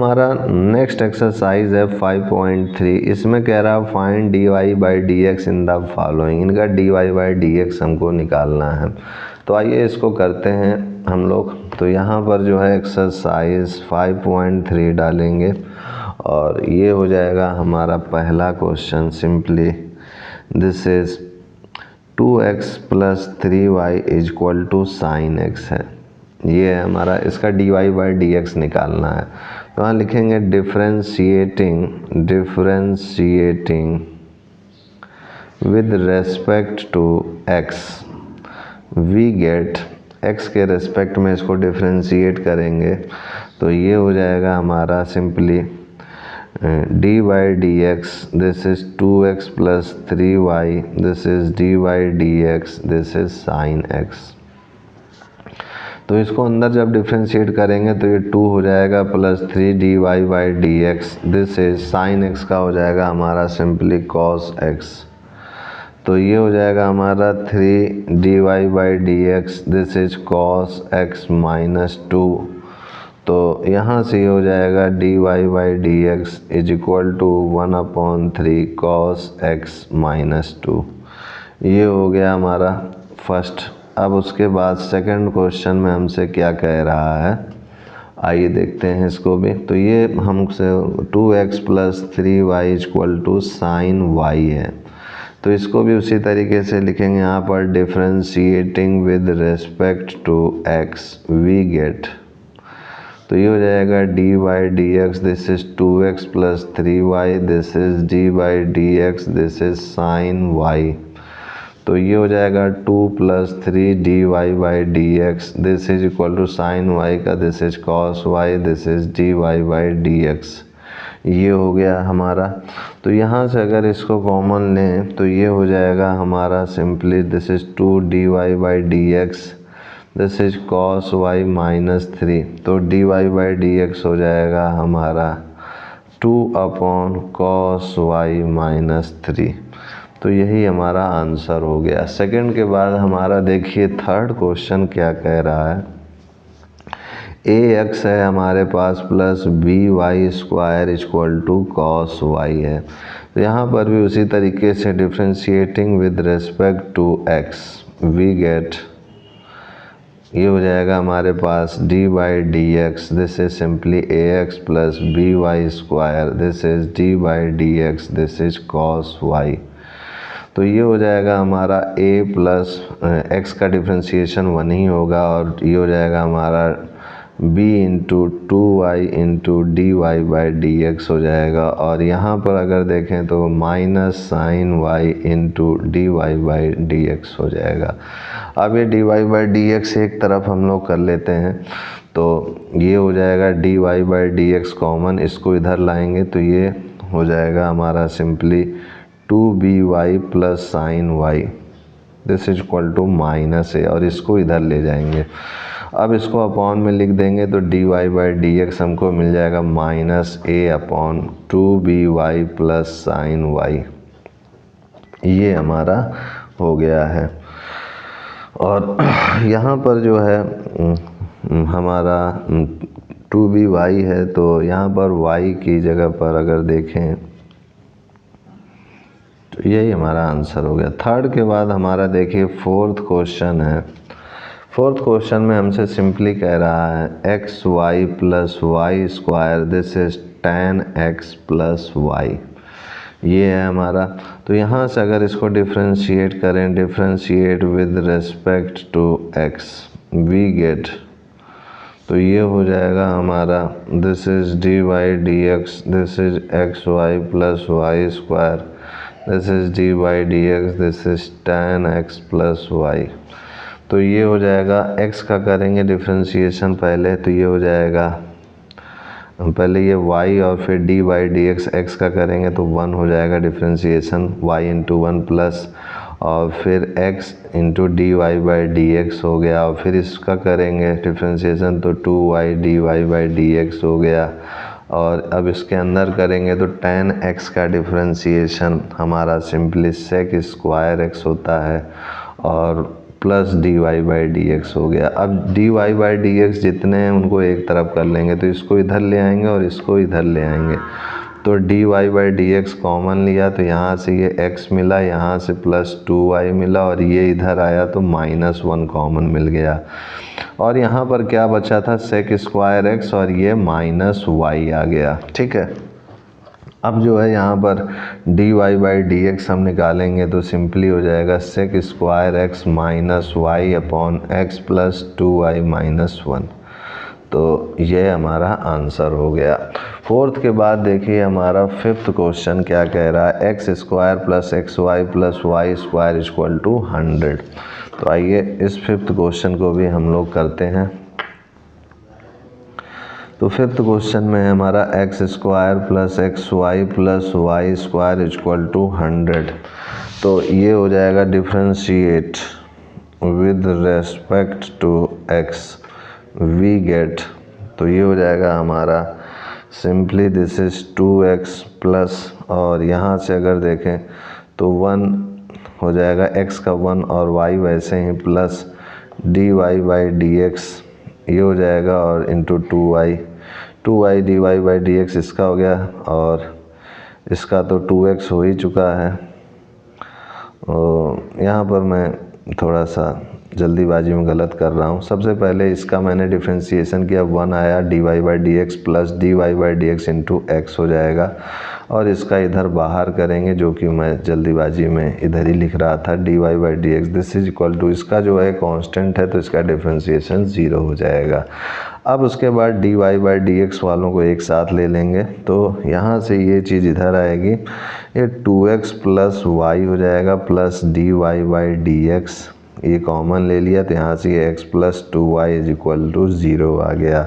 हमारा next exercise है 5.3। इसमें कह रहा है find dy by D x in the following. इनका dy बाई डी एक्स हमको निकालना है। तो आइए इसको करते हैं हम लोग। तो यहाँ पर जो है एक्सरसाइज 5.3 डालेंगे और ये हो जाएगा हमारा पहला question. Simply this is 2x plus 3y is equal to sine x है। ये है हमारा, इसका dy बाई डी एक्स निकालना है। तो यहाँ लिखेंगे differentiating with respect to x we get, x के रेस्पेक्ट में इसको डिफरेंशिएट करेंगे तो ये हो जाएगा हमारा simply d by D x, this is 2x plus 3y, this is D by D x, this is sine x। तो इसको अंदर जब डिफ्रेंशिएट करेंगे तो ये 2 हो जाएगा plus 3 d Y by D x, this is sine x का हो जाएगा हमारा सिंपली कॉस एक्स। तो ये हो जाएगा हमारा 3 d Y by D x, this is cos x minus 2। तो यहाँ से ये हो जाएगा D Y by D x is equal to 1/3 cos x minus 2। ये हो गया हमारा फर्स्ट। अब उसके बाद सेकंड क्वेश्चन में हमसे क्या कह रहा है, आइए देखते हैं इसको भी। तो ये हमसे 2x plus 3y equal to sine y है। तो इसको भी उसी तरीके से लिखेंगे यहाँ पर differentiating with respect to x we get. तो ये हो जाएगा d by D x, this is 2x plus 3y, this is D by D x, this is sine y। तो ये हो जाएगा 2 plus 3 d Y by D x, this is equal to sine Y का, this is cos y, this is D Y by D x. ये हो गया हमारा। तो यहाँ से अगर इसको कॉमन लें तो ये हो जाएगा हमारा simply this is 2 d Y by D x, this is cos y minus 3। तो D Y by D x हो जाएगा हमारा 2 कॉस वाई माइनस 3। तो यही हमारा आंसर हो गया। सेकंड के बाद हमारा देखिए थर्ड क्वेश्चन क्या कह रहा है। ए एक्स है हमारे पास plus b y square equal to cos y है। तो यहाँ पर भी उसी तरीके से differentiating with respect to x we get, ये हो जाएगा हमारे पास d by D x, this is simply a x plus b y square, this is D by D x, this is cos y. तो ये हो जाएगा हमारा a प्लस एक्स का डिफ्रेंशिएशन 1 ही होगा और ये हो जाएगा हमारा b into 2y into D Y by D x हो जाएगा। और यहाँ पर अगर देखें तो minus sine y into D Y by D x हो जाएगा। अब ये d Y by D x एक तरफ हम लोग कर लेते हैं। तो ये हो जाएगा D Y by D x common, इसको इधर लाएंगे तो ये हो जाएगा हमारा simply 2by plus sine y, this is equal to minus a, और इसको इधर ले जाएंगे। अब इसको अपॉन में लिख देंगे तो dy बाई डी एक्स हमको मिल जाएगा minus a upon 2by plus sine y. ये हमारा हो गया है। और यहाँ पर जो है हमारा 2by है, तो यहाँ पर y की जगह पर अगर देखें तो यही हमारा आंसर हो गया। थर्ड के बाद हमारा देखिए फोर्थ क्वेश्चन है। फोर्थ क्वेश्चन में हमसे सिंपली कह रहा है x Y plus Y square, this is 10x plus y. ये है हमारा। तो यहाँ से अगर इसको डिफरेंशिएट करें, differentiate with respect to x we get, तो ये हो जाएगा हमारा this is D by D x, this is x Y plus Y square, this is D by D x, this is 10x plus y. तो ये हो जाएगा x का करेंगे डिफ्रेंशिएशन पहले, तो ये हो जाएगा पहले ये y और फिर D by D x, x का करेंगे तो 1 हो जाएगा डिफ्रेंशिएशन y इंटू 1 प्लस, और फिर x into D Y by D x हो गया, और फिर इसका करेंगे डिफ्रेंशिएशन तो 2y d Y by D x हो गया। और अब इसके अंदर करेंगे तो 10x का डिफरेंशिएशन हमारा सिंपली सेक स्क्वायर x होता है, और plus D Y by D x हो गया। अब d Y by D x जितने हैं उनको एक तरफ कर लेंगे, तो इसको इधर ले आएंगे और इसको इधर ले आएंगे। तो D Y by D x common लिया तो यहाँ से ये x मिला, यहाँ से प्लस 2y मिला और ये इधर आया तो -1 कॉमन मिल गया। और यहाँ पर क्या बचा था, सेक स्क्वायर एक्स और ये -y आ गया। ठीक है, अब जो है यहाँ पर D Y by D X हम निकालेंगे तो सिंपली हो जाएगा sec square X minus Y upon X plus 2y minus 1। तो ये हमारा आंसर हो गया। फोर्थ के बाद देखिए हमारा फिफ्थ क्वेश्चन क्या कह रहा है, X square plus X Y plus Y square equal to 100। तो आइए इस फिफ्थ क्वेश्चन को भी हम लोग करते हैं। तो फिफ्थ क्वेश्चन में हमारा X square plus X Y plus Y square equal to 100। तो ये हो जाएगा differentiate with respect to x we get, तो ये हो जाएगा हमारा simply this is 2x plus, और यहाँ से अगर देखें तो 1 हो जाएगा, x का 1 और y वैसे ही plus D Y by D x ये हो जाएगा और into 2y d Y by D x इसका हो गया और इसका तो 2x हो ही चुका है। और यहाँ पर मैं थोड़ा सा जल्दीबाजी में गलत कर रहा हूँ। सबसे पहले इसका मैंने डिफ्रेंशिएशन किया, 1 आया D Y by D X plus D Y by D X into X हो जाएगा, और इसका इधर बाहर करेंगे जो कि मैं जल्दीबाजी में इधर ही लिख रहा था, D Y by D x this is equal to, इसका जो है कांस्टेंट है तो इसका डिफ्रेंशिएशन 0 हो जाएगा। अब उसके बाद D Y by D X वालों को एक साथ ले लेंगे, तो यहाँ से ये चीज़ इधर आएगी, ये 2x प्लस वाई हो जाएगा plus D Y by D x, ये कॉमन ले लिया तो यहाँ से ये x plus 2y is equal to 0 आ गया।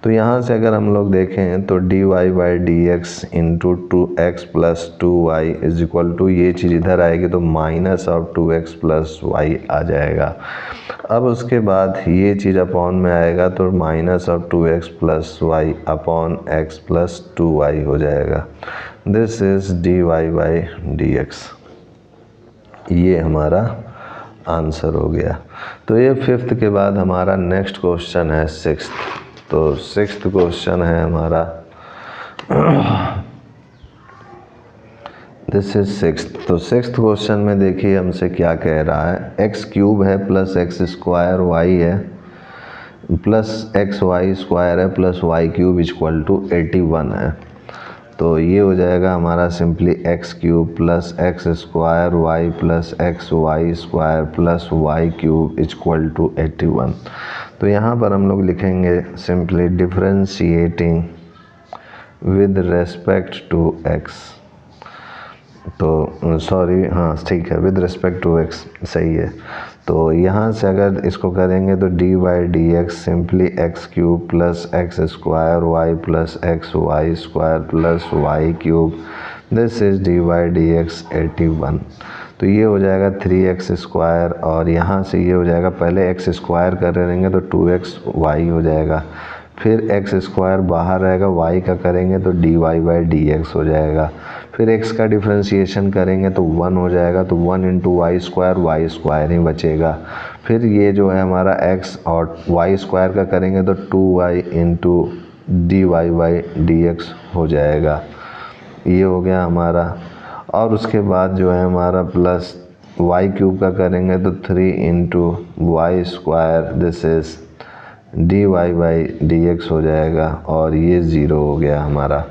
तो यहाँ से अगर हम लोग देखें तो D Y by D X into 2x plus 2y is equal to, ये चीज़ इधर आएगी तो minus of 2x plus y आ जाएगा। अब उसके बाद ये चीज़ अपॉन में आएगा तो minus of 2x plus Y upon x plus 2y हो जाएगा। This is D Y by D x, ये हमारा आंसर हो गया। तो ये फिफ्थ के बाद हमारा नेक्स्ट क्वेश्चन है सिक्स्थ। तो सिक्स्थ क्वेश्चन है हमारा दिस इज सिक्स्थ। तो सिक्स्थ क्वेश्चन में देखिए हमसे क्या कह रहा है, एक्स क्यूब है प्लस एक्स स्क्वायर वाई है प्लस एक्स वाई स्क्वायर है plus Y cube equal to 81 है। तो ये हो जाएगा हमारा simply X cube plus x square Y plus X Y square plus Y cube equal to 81। तो यहाँ पर हम लोग लिखेंगे simply differentiating with respect to X, तो सॉरी हाँ ठीक है, विद रिस्पेक्ट टू एक्स सही है। तो यहाँ से अगर इसको करेंगे तो D by D x simply X cube plus x square Y plus X Y square plus Y cube this is D by D X 81। तो ये हो जाएगा 3x स्क्वायर और यहाँ से ये हो जाएगा, पहले x स्क्वायर कर रहेंगे तो 2xy हो जाएगा, फिर एक्स स्क्वायर बाहर रहेगा, y का करेंगे तो D Y by D x हो जाएगा, फिर x का डिफ्रेंशिएशन करेंगे तो 1 हो जाएगा, तो 1 इंटू वाई स्क्वायर ही बचेगा। फिर ये जो है हमारा x और y स्क्वायर का करेंगे तो 2y into D Y by D x हो जाएगा, ये हो गया हमारा। और उसके बाद जो है हमारा प्लस वाई क्यूब का करेंगे तो 3 into Y square this is D Y by D x हो जाएगा और ये 0 हो गया हमारा।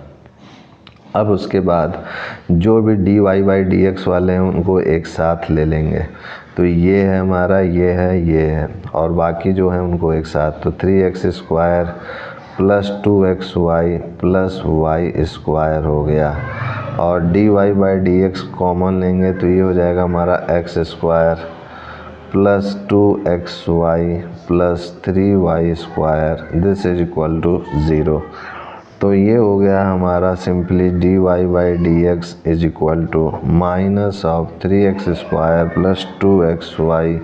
अब उसके बाद जो भी D Y by D X वाले हैं उनको एक साथ ले लेंगे, तो ये है हमारा, ये है और बाकी जो है उनको एक साथ, तो 3x square plus 2xy plus Y square हो गया। और D Y by D x common लेंगे तो ये हो जाएगा हमारा x square plus 2xy plus 3y square this is equal to 0। तो ये हो गया हमारा simply D Y by D x is equal to minus of 3x square plus 2xy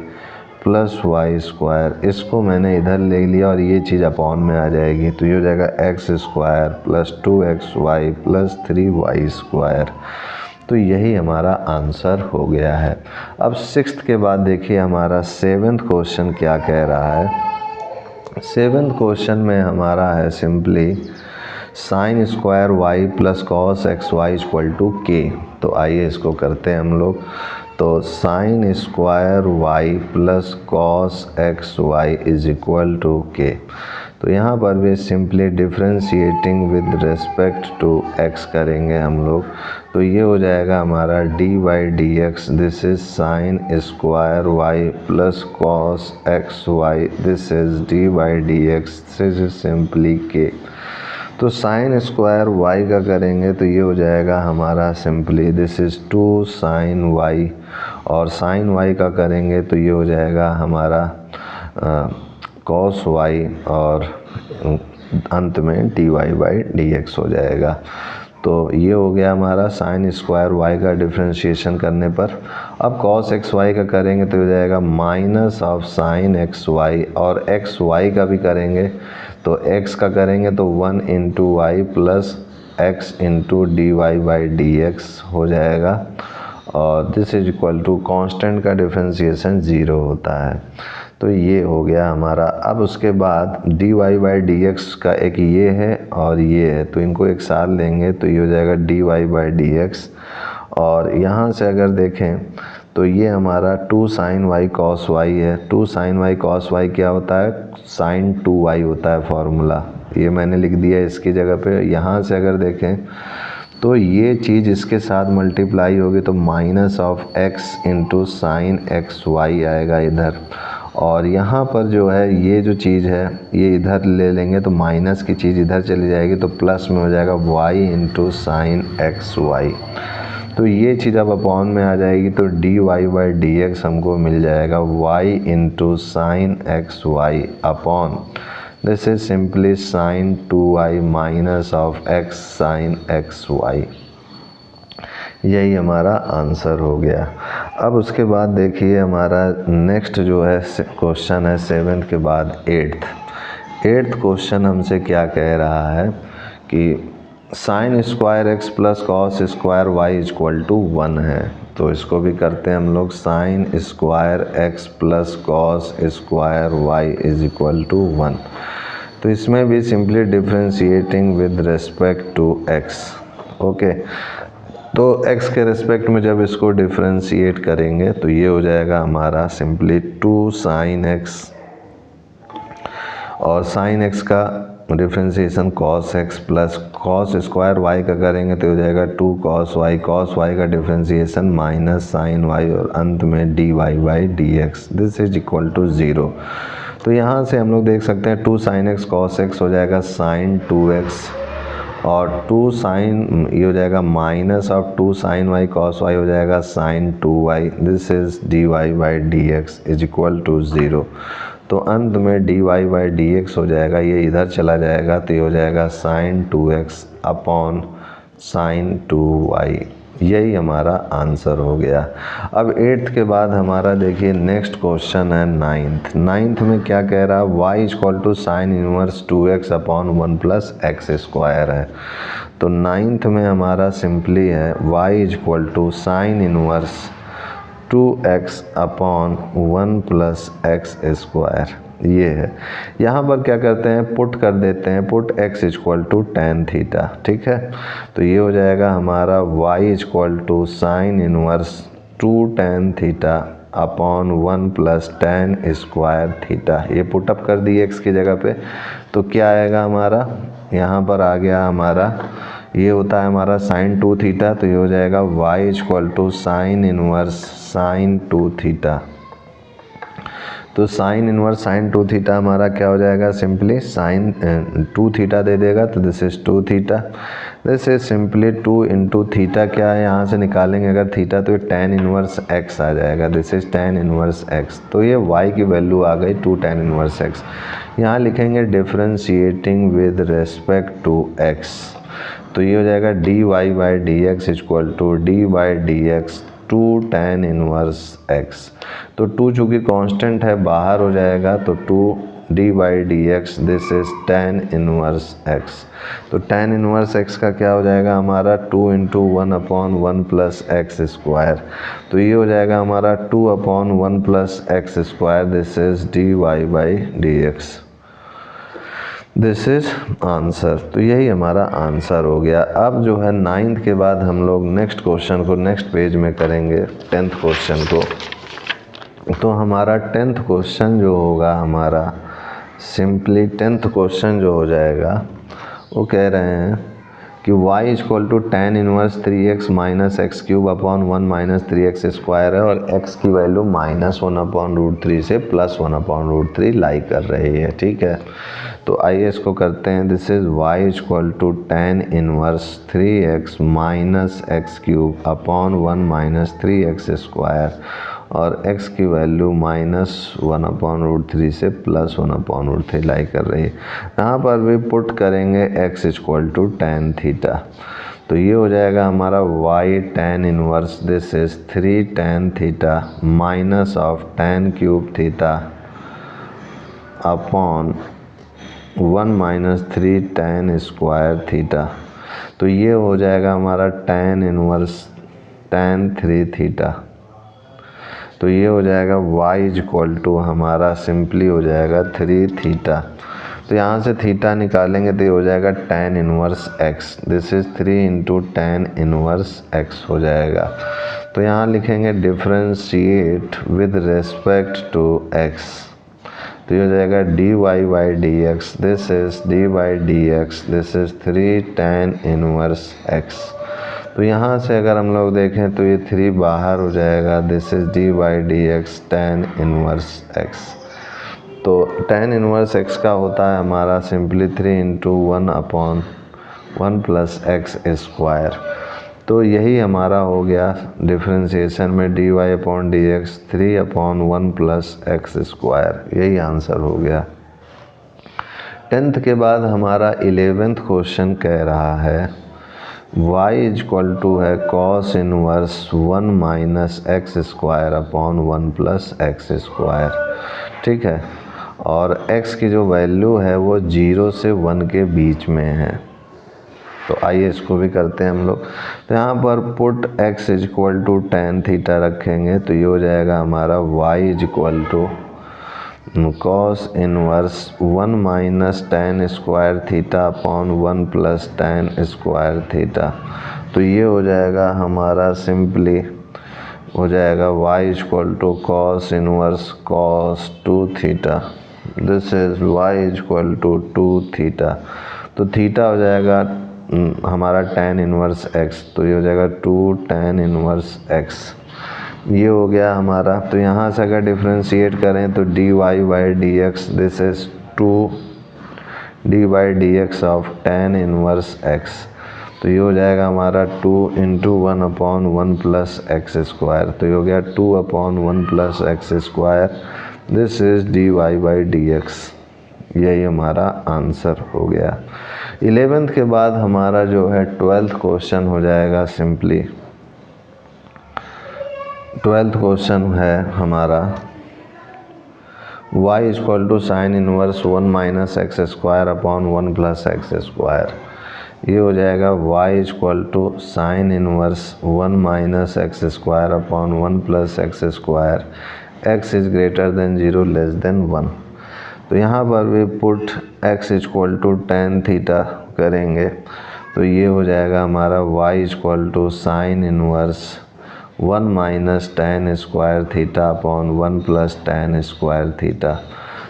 plus Y square, इसको मैंने इधर ले लिया और ये चीज़ अपॉन में आ जाएगी, तो ये हो जाएगा x square plus 2xy plus 3y square. तो यही हमारा आंसर हो गया है। अब सिक्स्थ के बाद देखिए हमारा सेवेंथ क्वेश्चन क्या कह रहा है। सेवेंथ क्वेश्चन में हमारा है simply sine square Y plus cos X Y equal to K. तो आइए इसको करते हैं हम लोग। तो sine square Y plus cos X Y is equal to K. तो यहाँ पर भी simply differentiating with respect to X करेंगे हम लोग। तो ये हो जाएगा हमारा D Y D x, this is sine square Y plus cos X Y, this is D Y D x, this is simply के। तो साइन स्क्वायर वाई का करेंगे तो ये हो जाएगा हमारा simply this is 2 sine Y, और साइन वाई का करेंगे तो ये हो जाएगा हमारा कॉस वाई, और अंत में D Y by D x हो जाएगा। तो ये हो गया हमारा साइन स्क्वायर वाई का डिफ्रेंशिएशन करने पर। अब कॉस एक्स वाई का करेंगे तो हो जाएगा minus of sine X Y, और एक्स वाई का भी करेंगे तो एक्स का करेंगे तो 1 into Y plus X into D Y by D x हो जाएगा, और this is equal to constant का डिफ्रेंशिएशन 0 होता है। तो ये हो गया हमारा। अब उसके बाद D Y by D X का एक ये है और ये है, तो इनको एक साथ लेंगे तो ये हो जाएगा D Y by D x. और यहाँ से अगर देखें तो ये हमारा 2 साइन वाई कॉस वाई है। 2 साइन वाई कॉस वाई क्या होता है, साइन 2 वाई होता है फॉर्मूला, ये मैंने लिख दिया इसकी जगह पे। यहाँ से अगर देखें तो ये चीज़ इसके साथ मल्टीप्लाई होगी तो minus of X into sine X Y आएगा इधर, और यहाँ पर जो है ये जो चीज़ है ये इधर ले लेंगे तो माइनस की चीज़ इधर चली जाएगी तो प्लस में हो जाएगा y into sine X Y. तो ये चीज़ अब अपॉन में आ जाएगी तो D Y by D X हमको मिल जाएगा y into sine X Y upon this is simply sine 2y minus of x sine X Y. यही हमारा आंसर हो गया। अब उसके बाद देखिए हमारा नेक्स्ट जो है क्वेश्चन है 7th के बाद 8th क्वेश्चन हमसे क्या कह रहा है कि sine square X plus cos square Y equal to 1 है। तो इसको भी करते हैं हम लोग, sine square X plus cos square Y is equal to 1। तो इसमें भी simply differentiating with respect to X. Okay, तो x के रिस्पेक्ट में जब इसको डिफ्रेंशिएट करेंगे तो ये हो जाएगा हमारा सिंपली 2 साइन एक्स, और साइन x का differentiation cos x plus cos square y का करेंगे तो हो जाएगा 2 cos y का डिफ्रेंशिएशन माइनस साइन y, और अंत में D Y by D x, this is equal to 0। तो यहाँ से हम लोग देख सकते हैं 2 साइन x cos x हो जाएगा साइन 2x, और 2 साइन ये हो जाएगा minus of 2 sine Y cos Y हो जाएगा sine 2y, this is D Y by D x is equal to 0। तो अंत में D Y by D x हो जाएगा, ये इधर चला जाएगा तो ये हो जाएगा sign 2x upon sine 2y। यही हमारा आंसर हो गया। अब 8th के बाद हमारा देखिए नेक्स्ट क्वेश्चन है 9th में क्या कह रहा है, y equal to sine inverse 2x upon 1 plus x square है। तो 9th में हमारा सिंपली है y equal to sine inverse 2x upon 1 plus x square, ये है। यहाँ पर क्या करते हैं, पुट कर देते हैं, put x equal to tan theta, ठीक है। तो ये हो जाएगा हमारा y equal to sine inverse 2 tan theta upon 1 plus tan square theta. ये पुटअप कर दिए x की जगह पे, तो क्या आएगा हमारा, यहाँ पर आ गया हमारा, ये होता है हमारा साइन 2 थीटा, तो ये हो जाएगा y equal to sine inverse sine 2 theta. तो साइन इनवर्स साइन 2 थीटा हमारा क्या हो जाएगा, सिंपली साइन 2 थीटा दे देगा, तो this is 2 theta, this is simply 2 into theta क्या है, यहाँ से निकालेंगे अगर थीटा तो ये टेन इनवर्स एक्स आ जाएगा, this is tan inverse x. तो ये y की वैल्यू आ गई 2 टेन इनवर्स एक्स। यहाँ लिखेंगे differentiating with respect to x, तो ये हो जाएगा D Y by D X equal to D by D X 2 tan inverse x। तो 2 चूँकि कांस्टेंट है बाहर हो जाएगा, तो 2 D by D x, this is tan inverse x. तो tan इनवर्स एक्स का क्या हो जाएगा हमारा 2 इंटू 1/1 प्लस एक्स स्क्वायर। तो ये हो जाएगा हमारा 2/1 plus x square, this is D Y by D x, this is answer. तो यही हमारा आंसर हो गया। अब जो है 9th के बाद हम लोग नेक्स्ट क्वेश्चन को नेक्स्ट पेज में करेंगे 10th क्वेश्चन को। तो हमारा 10th क्वेश्चन जो होगा हमारा सिंपली 10th क्वेश्चन जो हो जाएगा वो कह रहे हैं कि y equal to tan inverse 3x minus X cube upon 1 minus 3x square है और x की वैल्यू -1/√3 से +1/√3 लाई कर रही है। ठीक है, तो आइए इसको करते हैं। This is y equal to tan inverse 3x minus X cube upon 1 minus 3x square और x की वैल्यू -1/√3 से +1/√3 लाई कर रही है। यहाँ पर भी पुट करेंगे x equal to tan theta. तो ये हो जाएगा हमारा y tan inverse, this is 3 tan theta minus of tan cube theta upon 1 minus 3 tan square theta. तो ये हो जाएगा हमारा tan इनवर्स tan 3 थीटा। तो ये हो जाएगा y इक्वल टू हमारा सिंपली हो जाएगा 3 थीटा। तो यहाँ से थीटा निकालेंगे तो ये हो जाएगा tan inverse x, this is 3 into tan inverse x हो जाएगा। तो यहाँ लिखेंगे differentiate with respect to x। तो ये हो जाएगा D Y by D x, this is D by D x, this is 3 tan inverse x। तो यहाँ से अगर हम लोग देखें तो ये 3 बाहर हो जाएगा, this is D by D X tan inverse x। तो tan इनवर्स x का होता है हमारा simply 3 into 1/1 plus x square. तो यही हमारा हो गया डिफ्रेंशिएशन में D Y upon D X 3/1 plus x square, यही आंसर हो गया। 10th के बाद हमारा 11th क्वेश्चन कह रहा है y इक्वल टू है cos inverse 1 minus x square upon 1 plus x square. ठीक है, और x की जो वैल्यू है वो 0 से 1 के बीच में है। तो आइए इसको भी करते हैं हम लोग। तो यहाँ पर put x equal to tan theta रखेंगे तो ये हो जाएगा हमारा y equal to cos inverse 1 minus tan square theta upon 1 plus tan square theta. तो ये हो जाएगा हमारा सिंपली हो जाएगा y equal to cos inverse cos 2 theta, this is y equal to 2 theta. तो थीटा हो जाएगा हमारा tan इनवर्स x, तो ये हो जाएगा 2 tan इनवर्स x, ये हो गया हमारा। तो यहाँ से अगर डिफ्रेंशिएट करें तो D Y by D x, this is 2 D by D X of tan inverse x। तो ये हो जाएगा हमारा 2 इंटू 1/1 प्लस एक्स स्क्वायर। तो ये हो गया 2/1 plus x square, this is D Y by D x, यही हमारा आंसर हो गया। 11th के बाद हमारा जो है 12th क्वेश्चन हो जाएगा सिंपली। 12th क्वेश्चन है हमारा y equal to sine inverse 1 minus x square upon 1 plus x square. ये हो जाएगा y equal to sine inverse 1 minus x square upon 1 plus x square, x is greater than 0 less than 1। तो यहाँ पर भी put x equal to tan theta करेंगे तो ये हो जाएगा हमारा y equal to sine inverse 1 minus tan square theta upon 1 plus tan square theta.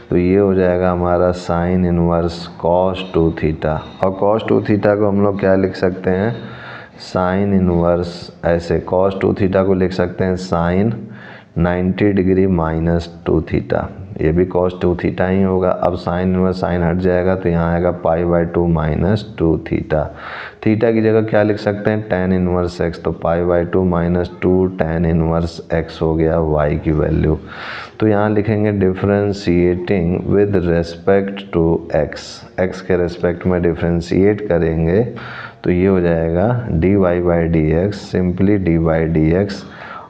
तो ये हो जाएगा हमारा साइन इनवर्स cos 2 थीटा, और cos 2 थीटा को हम लोग क्या लिख सकते हैं, साइन इनवर्स ऐसे cos 2 थीटा को लिख सकते हैं साइन 90 डिग्री माइनस 2 थीटा, ये भी cos 2 थीटा ही होगा। अब साइन इनवर्स साइन हट जाएगा तो यहाँ आएगा π/2 माइनस 2 थीटा। थीटा की जगह क्या लिख सकते हैं tan इनवर्स x, तो π/2 माइनस 2 tan इनवर्स x हो गया y की वैल्यू। तो यहाँ लिखेंगे differentiating with respect to x, x के रेस्पेक्ट में डिफ्रेंशिएट करेंगे तो ये हो जाएगा dy by D x, simply dy by D x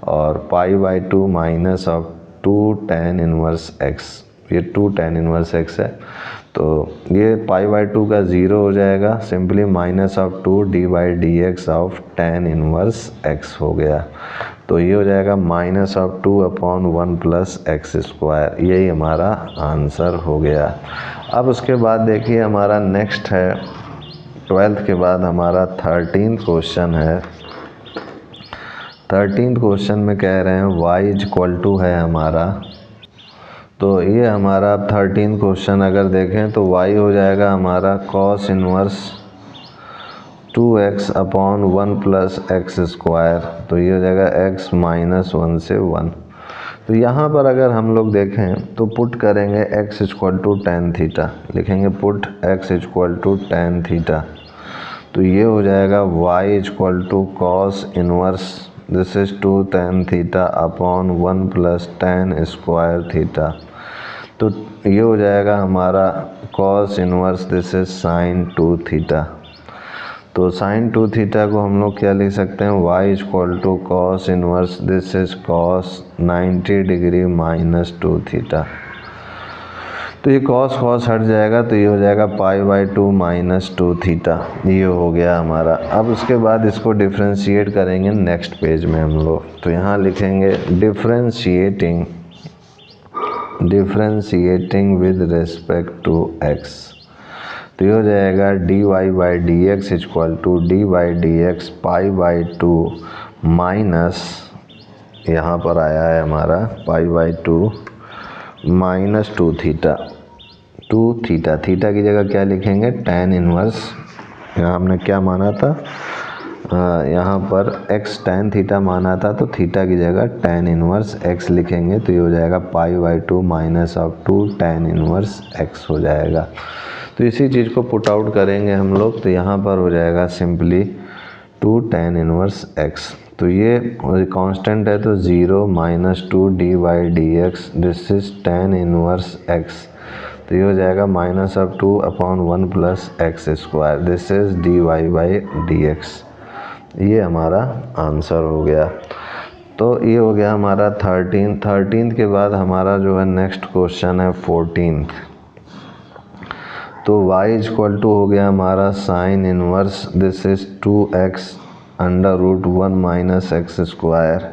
और π/2 minus of 2 tan inverse x, ये 2 tan इनवर्स x है, तो ये π/2 का 0 हो जाएगा, simply -2 d/dx of tan inverse x हो गया। तो ये हो जाएगा -2/1 + x²। यही हमारा आंसर हो गया। अब उसके बाद देखिए हमारा नेक्स्ट है 12th के बाद हमारा 13th क्वेश्चन है। 13th क्वेश्चन में कह रहे हैं y = है हमारा, तो ये हमारा 13th क्वेश्चन अगर देखें तो y हो जाएगा हमारा cos इनवर्स 2x/1 + x²। तो ये हो जाएगा x -1 से 1। तो यहाँ पर अगर हम लोग देखें तो पुट करेंगे x = tan थीटा, लिखेंगे पुट x = tan थीटा। तो ये हो जाएगा y = cos inverse this is 2 tan θ/1 + tan² theta. तो ये हो जाएगा हमारा cos inverse this is sin 2 theta. तो sin 2 थीटा को हम लोग क्या लिख सकते हैं, y = cos inverse this is cos 90 degree -2 theta. तो ये cos हट जाएगा, तो ये हो जाएगा π/2 -2 थीटा। ये हो गया हमारा। अब उसके बाद इसको डिफ्रेंशिएट करेंगे नेक्स्ट पेज में हम लोग। तो यहाँ लिखेंगे differentiating with respect to x। तो ये हो जाएगा dy/dx = d/dx π/2 माइनस, यहाँ पर आया है हमारा π/2 -2 थीटा। 2 थीटा, थीटा की जगह क्या लिखेंगे tan इनवर्स, यहाँ हमने क्या माना था, यहाँ पर x tan थीटा माना था, तो थीटा की जगह tan इनवर्स x लिखेंगे। तो ये हो जाएगा π/2 -2 tan इनवर्स x हो जाएगा। तो इसी चीज़ को पुट आउट करेंगे हम लोग, तो यहाँ पर हो जाएगा सिंपली 2 tan इनवर्स x। तो ये कांस्टेंट है तो 0 -2 d/dx this is tan inverse x। तो ये हो जाएगा -2/1 + x² दिस इज dy/dx। ये हमारा आंसर हो गया। तो ये हो गया हमारा 13th के बाद हमारा जो है नेक्स्ट क्वेश्चन है 14th। तो y = हो गया हमारा sin inverse this is 2x √1 - x²,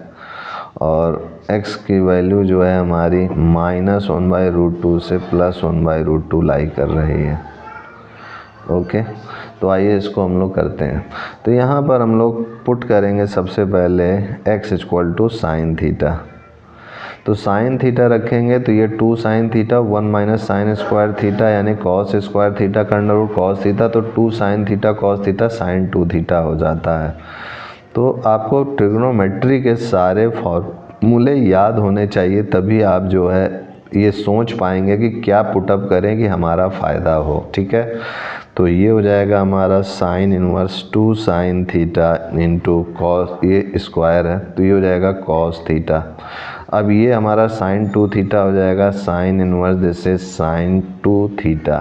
और x की वैल्यू जो है हमारी -1/√2 से +1/√2 लाई कर रही है। ओके, तो आइए इसको हम लोग करते हैं। तो यहाँ पर हम लोग पुट करेंगे सबसे पहले x = sin थीटा। तो sin थीटा रखेंगे तो ये 2 sin थीटा 1 - sin² थीटा यानी cos² थीटा का √ cos थीटा, तो 2 sin theta cos theta sin 2 theta हो जाता है। तो आपको ट्रिग्नोमेट्री के सारे फॉर्मूले याद होने चाहिए, तभी आप जो है ये सोच पाएंगे कि क्या पुटअप करें कि हमारा फ़ायदा हो। ठीक है, तो ये हो जाएगा हमारा sin inverse 2 sin theta into cos, ये स्क्वायर है तो ये हो जाएगा cos थीटा। अब ये हमारा sin 2 थीटा हो जाएगा sin inverse this is sin 2 theta.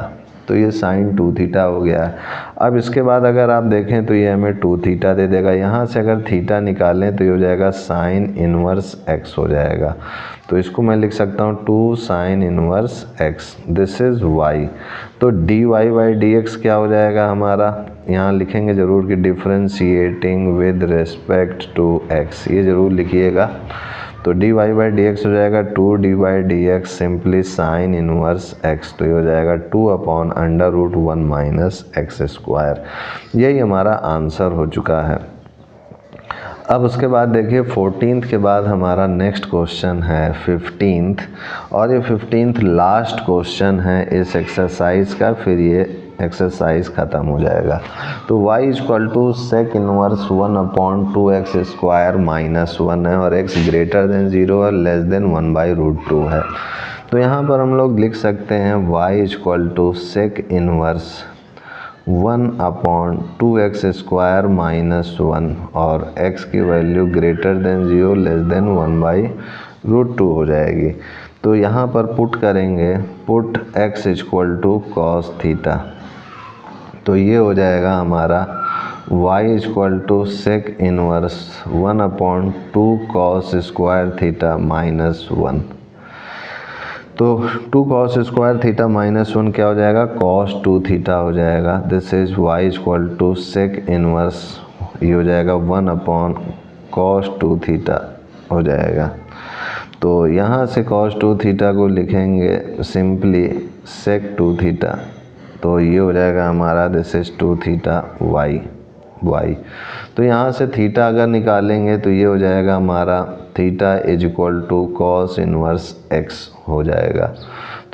तो ये sin 2 थीटा हो गया है। अब इसके बाद अगर आप देखें तो ये हमें 2 थीटा दे देगा। यहाँ से अगर थीटा निकालें तो ये हो जाएगा sin इनवर्स x हो जाएगा। तो इसको मैं लिख सकता हूँ 2 sin inverse x this is y। तो dy/dx क्या हो जाएगा हमारा, यहाँ लिखेंगे ज़रूर कि differentiating with respect to x, ये ज़रूर लिखिएगा। तो dy/dx हो जाएगा 2 d/dx simply sin inverse x। तो ये हो जाएगा 2/√1 - x²। यही हमारा आंसर हो चुका है। अब उसके बाद देखिए 14th के बाद हमारा नेक्स्ट क्वेश्चन है 15th, और ये 15th लास्ट क्वेश्चन है इस एक्सरसाइज का, फिर ये एक्सरसाइज ख़त्म हो जाएगा। तो y = sec इनवर्स 1/2x² -1 है, और x > 0 और < 1/√2 है। तो यहाँ पर हम लोग लिख सकते हैं y = sec इनवर्स 1/2x² -1, और x की वैल्यू < 0 < 1/√2 हो जाएगी। तो यहाँ पर पुट करेंगे, पुट x = cos थीटा। तो ये हो जाएगा हमारा y = sec inverse 1/2 cos² theta -1। तो 2 cos स्क्वायर थीटा माइनस 1 क्या हो जाएगा, cos 2 थीटा हो जाएगा। This is y equal to sec inverse, ये हो जाएगा 1 अपॉन cos 2 थीटा हो जाएगा। तो यहाँ से cos 2 थीटा को लिखेंगे सिंपली सेक 2 थीटा, तो ये हो जाएगा हमारा दिस इज 2 थीटा y। तो यहाँ से थीटा अगर निकालेंगे तो ये हो जाएगा हमारा theta is equal to cos inverse x हो जाएगा।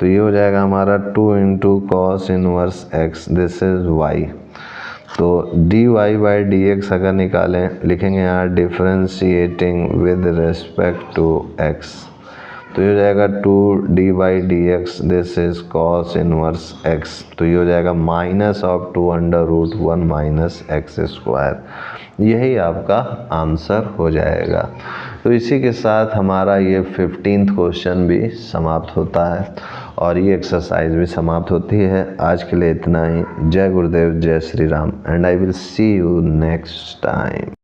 तो ये हो जाएगा हमारा 2 into cos inverse x, this is y। तो dy बाई dx अगर निकालें, लिखेंगे यहाँ differentiating with respect to x, तो ये हो जाएगा 2d by dx, this is cos inverse x। तो ये हो जाएगा minus of 2 under root 1 minus x square, यही आपका आंसर हो जाएगा। तो इसी के साथ हमारा ये 15th क्वेश्चन भी समाप्त होता है और ये एक्सरसाइज भी समाप्त होती है। आज के लिए इतना ही। जय गुरुदेव, जय Shri Ram, and I will see you next time.